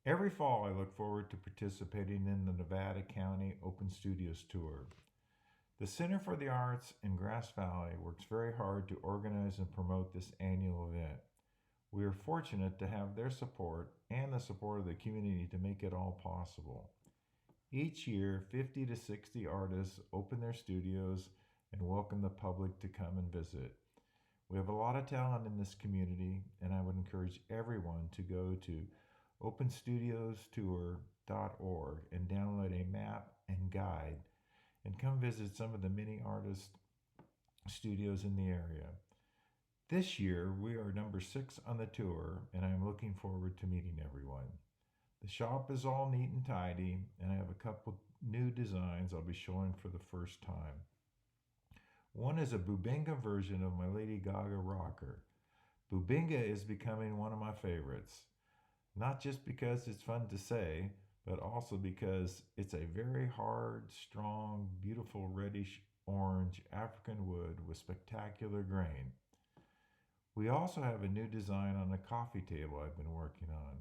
Every fall, I look forward to participating in the Nevada County Open Studios Tour. The Center for the Arts in Grass Valley works very hard to organize and promote this annual event. We are fortunate to have their support and the support of the community to make it all possible. Each year, 50 to 60 artists open their studios and welcome the public to come and visit. We have a lot of talent in this community, and I would encourage everyone to go to openstudiostour.org and download a map and guide and come visit some of the many artist studios in the area. This year, we are number 6 on the tour, and I am looking forward to meeting everyone. The shop is all neat and tidy, and I have a couple new designs I'll be showing for the first time. One is a Bubinga version of my Lady Gaga rocker. Bubinga is becoming one of my favorites, not just because it's fun to say, but also because it's a very hard, strong, beautiful reddish orange African wood with spectacular grain. We also have a new design on a coffee table I've been working on.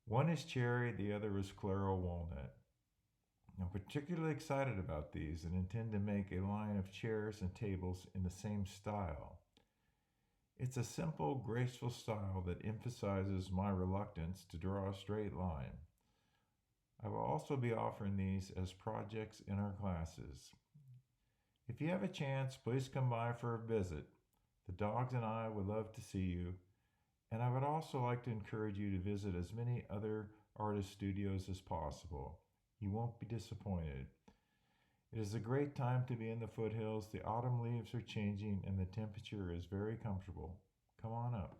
One is cherry, the other is Claro walnut. I'm particularly excited about these and intend to make a line of chairs and tables in the same style. It's a simple, graceful style that emphasizes my reluctance to draw a straight line. I will also be offering these as projects in our classes. If you have a chance, please come by for a visit. The dogs and I would love to see you, and I would also like to encourage you to visit as many other artist studios as possible. You won't be disappointed. It is a great time to be in the foothills. The autumn leaves are changing and the temperature is very comfortable. Come on up.